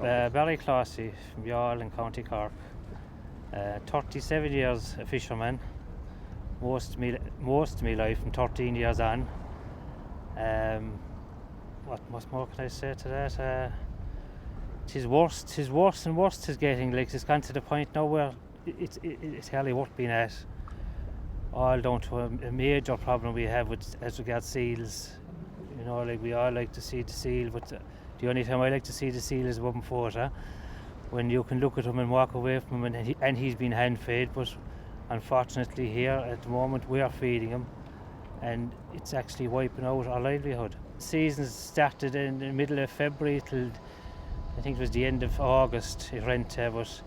Barry Clohessy from Youghal in County Cork. 37 years a fisherman. Most of me life from 13 years on. What more can I say to that? Tis worse and worse. Tis getting like it's gone to the point now where it's hardly worth being at. All down to a major problem we have with as regards seals. You know, like we all like to see the seal, but the only time I like to see the seal is above photo, when you can look at him and walk away from him, and he's been hand fed. But unfortunately, here at the moment we are feeding him, and it's actually wiping out our livelihood. Season started in the middle of February till I think it was the end of August. It ran to, but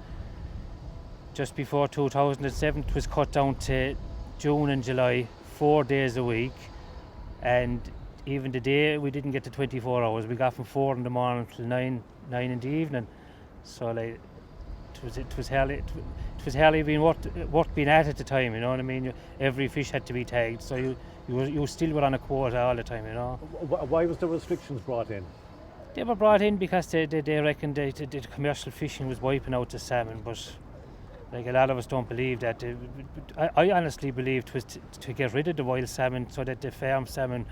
just before 2007 it was cut down to June and July, 4 days a week, and even the day we didn't get to 24 hours. We got from 4 in the morning till 9 in the evening. So like it was hardly being worth being at the time. You know what I mean? Every fish had to be tagged, so you still were on a quota all the time. You know. Why was the restrictions brought in? They were brought in because they reckoned the commercial fishing was wiping out the salmon, but like a lot of us don't believe that. I honestly believe it was to get rid of the wild salmon so that the farm salmon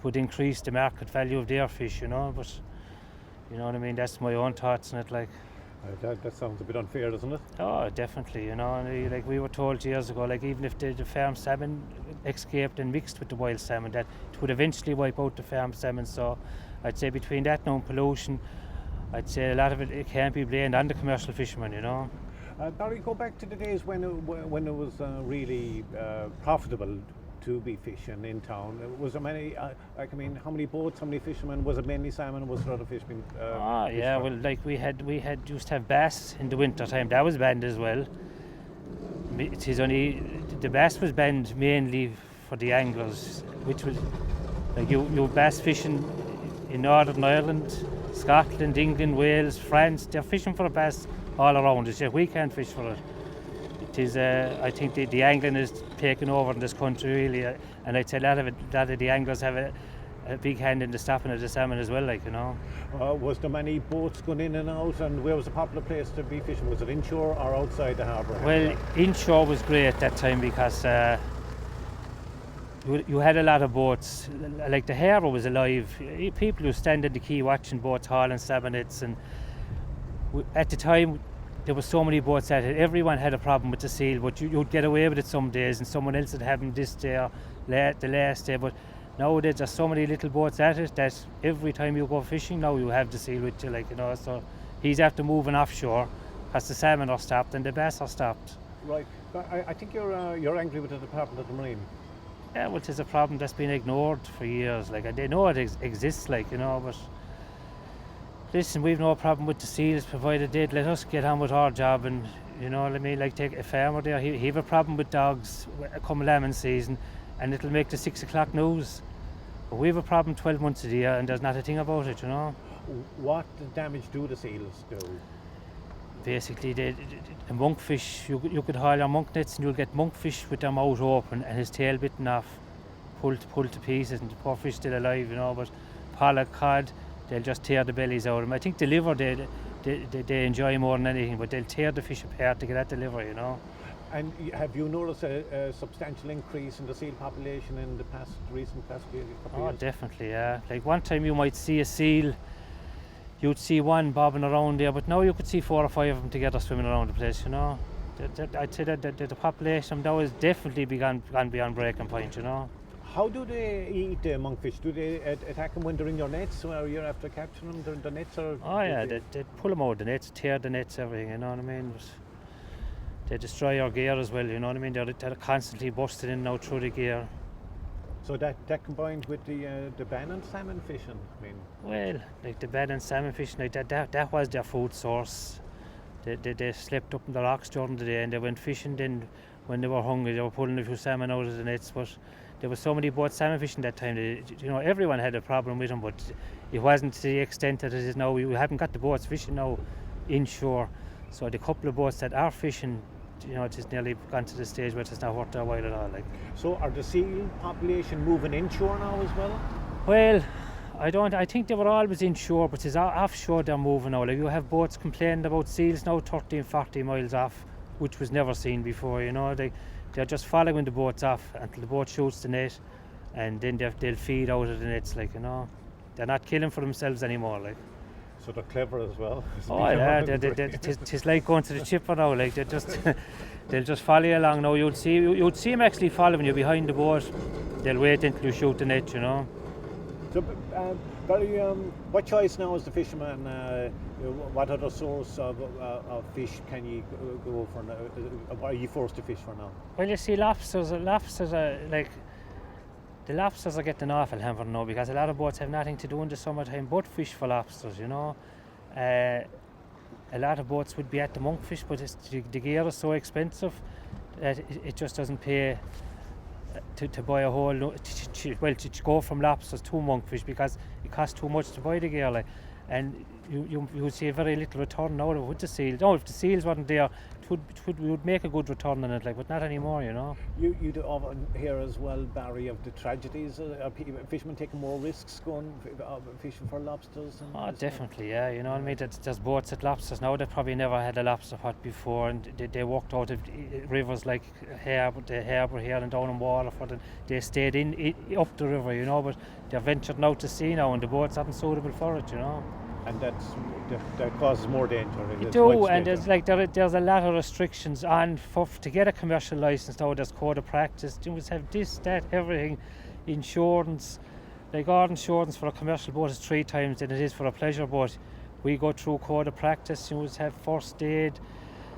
would increase the market value of their fish, you know. But you know what I mean, that's my own thoughts on it. Like that sounds a bit unfair, doesn't it? Oh, definitely, you know. Like we were told years ago, like even if the farm salmon escaped and mixed with the wild salmon, that it would eventually wipe out the farm salmon. So I'd say between that and pollution, I'd say a lot of it can't be blamed on the commercial fishermen, you know. Barry, go back to the days when it was really profitable to be fishing in town. Was there many? How many boats? How many fishermen? Was it mainly salmon? Was there other fish being? Well, like we had used to have bass in the winter time. That was banned as well. It is only the bass was banned mainly for the anglers, which was like you bass fishing in Northern Ireland, Scotland, England, Wales, France. They're fishing for the bass all around us. We can't fish for it. It is, I think the angling is taken over in this country really, and I'd say a lot of the anglers have a big hand in the stopping of the salmon as well, like, you know. Was there many boats going in and out, and where was a popular place to be fishing? Was it inshore or outside the harbour? Well, inshore was great at that time because you had a lot of boats. Like the harbour was alive. People who stand at the quay watching boats hauling salmon nets, and at the time there were so many boats at it. Everyone had a problem with the seal, but you'd get away with it some days, and someone else would have them this day or the last day. But nowadays there's so many little boats at it that every time you go fishing now you have the seal with you, like, you know. So he's after moving offshore because the salmon are stopped and the bass are stopped. Right. I think you're angry with the Department of the Marine. Yeah, well, it's a problem that's been ignored for years. Like, they know it exists, like, you know, but listen, we've no problem with the seals, provided they'd let us get on with our job. And you know what I mean, like, take a farmer there, he have a problem with dogs come lambing season, and it'll make the 6 o'clock news. But we have a problem 12 months of the year, and there's not a thing about it, you know. What damage do the seals do? Basically, the monkfish, you could haul your monk nets and you'll get monkfish with their mouth open and his tail bitten off, pulled to pieces, and the poor fish still alive, you know. But pollack, cod, they'll just tear the bellies out of them. I think the liver they enjoy more than anything, but they'll tear the fish apart to get at the liver, you know. And have you noticed a substantial increase in the seal population in the recent past couple of years? Definitely, yeah. Like one time you might see a seal, you'd see one bobbing around there, but now you could see 4 or 5 of them together swimming around the place, you know. I'd say that the population now has definitely gone beyond breaking point, you know. How do they eat the monkfish? Do they attack them when they're in your nets, or you're after capturing them, the nets? Or they pull them out the nets, tear the nets, everything, you know what I mean. But they destroy our gear as well, you know what I mean. They're constantly busting in and out through the gear. So that combined with the ban on salmon fishing, I mean. Well, like the ban on salmon fishing, like that was their food source. They slept up in the rocks during the day and they went fishing. Then when they were hungry, they were pulling a few salmon out of the nets. But there were so many boats salmon fishing that time. You know, everyone had a problem with them, but it wasn't to the extent that it is now. We haven't got the boats fishing now inshore. So the couple of boats that are fishing, you know, it's nearly gone to the stage where it's not worth their while at all. Like. So are the seal population moving inshore now as well? Well, I think they were always inshore, but it's offshore they're moving now. Like you have boats complaining about seals now 30 and 40 miles off, which was never seen before, you know. They're just following the boats off until the boat shoots the net, and then they'll feed out of the nets, like, you know. They're not killing for themselves anymore, like. So they're clever as well. Oh yeah, it's like going to the chipper now. Like they'll just follow you along now. You'd see them actually following you behind the boat. They'll wait until you shoot the net, you know. So, Barry, what choice now as the fisherman? What other source of fish can you go for now? Are you forced to fish for now? Well, you see, lobsters are like. The lobsters are getting awful hampered now because a lot of boats have nothing to do in the summertime but fish for lobsters, you know. A lot of boats would be at the Monkfish, but the gear is so expensive that it just doesn't pay to buy a whole to go from lobsters to Monkfish because it costs too much to buy the gear, like. And you would see a very little return out of it with the seals. No, if the seals weren't there, we would make a good return on it, like, but not anymore, you know. You do often hear as well, Barry, of the tragedies. Are fishermen taking more risks going fishing for lobsters? Oh, definitely, yeah. You know what I mean? There's boats at lobsters now that probably never had a lobster pot before, and they walked out of rivers like the harbour here and down in Waterford, and they stayed in up the river, you know. But they're ventured out to sea now, and the boats aren't suitable for it, you know. And that causes more danger. It do, and there's a lot of restrictions on to get a commercial license now. There's code of practice. You must have this, that, everything, insurance. Like our insurance for a commercial boat is 3 times than it is for a pleasure boat. We go through code of practice. You must have first aid,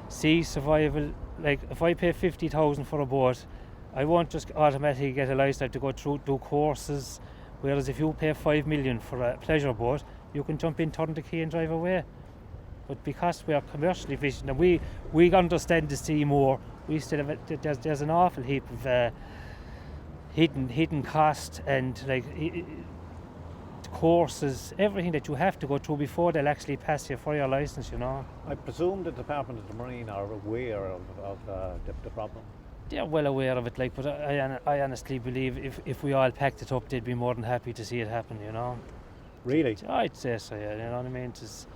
sea survival. Like if I pay 50,000 for a boat, I won't just automatically get a license. I have to go through do courses. Whereas if you pay 5 million for a pleasure boat, you can jump in, turn the key and drive away. But because we are commercially fishing and we understand the sea more, we still have there's an awful heap of hidden cost and like courses, everything that you have to go through before they'll actually pass you for your license, you know. I presume the Department of the Marine are aware of the problem. They're well aware of it, like, but I honestly believe if we all packed it up, they'd be more than happy to see it happen, you know. Really? I'd say so, yeah. You know what I mean? It's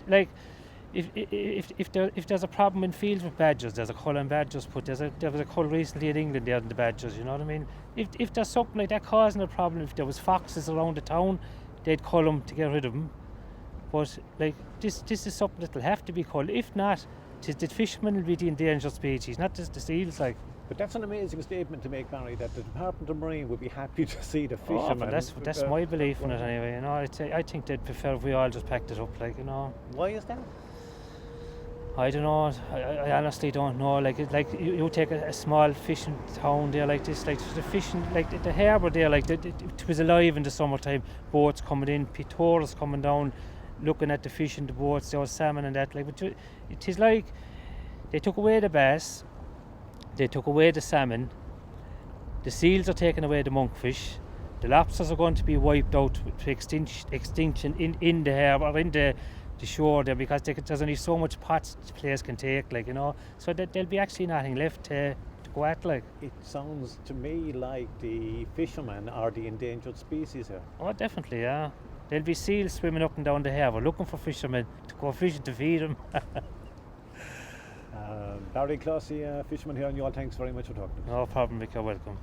like if there's a problem in fields with badgers, there's a cull and badgers. But there was a cull recently in England there in the badgers. You know what I mean? If there's something like that causing a problem, if there was foxes around the town, they'd cull them to get rid of them. But like this is something that'll have to be culled. If not, the fishermen will be the endangered species, not just the seals, like. But that's an amazing statement to make, Barry, that the Department of Marine would be happy to see the fishermen. Oh, that's my belief in it anyway, you know. I think they'd prefer if we all just packed it up, like, you know. Why is that? I don't know. I honestly don't know. Like you take a small fishing town there like this, like the fishing, like the harbour there, like it was alive in the summertime. Boats coming in, tourists coming down, looking at the fish in the boats. There was salmon and that. Like, but it is like they took away the bass. They took away the salmon, the seals are taking away the monkfish, the lobsters are going to be wiped out to extinction in the harbour, in the shore there, because there's only so much pots the place can take, like, you know, so that there'll be actually nothing left to go at, like. It sounds to me like the fishermen are the endangered species here. Oh, definitely, yeah. There'll be seals swimming up and down the harbour looking for fishermen to go fishing to feed them. Barry Clohessy, fisherman here in Youghal, thanks very much for talking to us. No problem, Mick, you're welcome.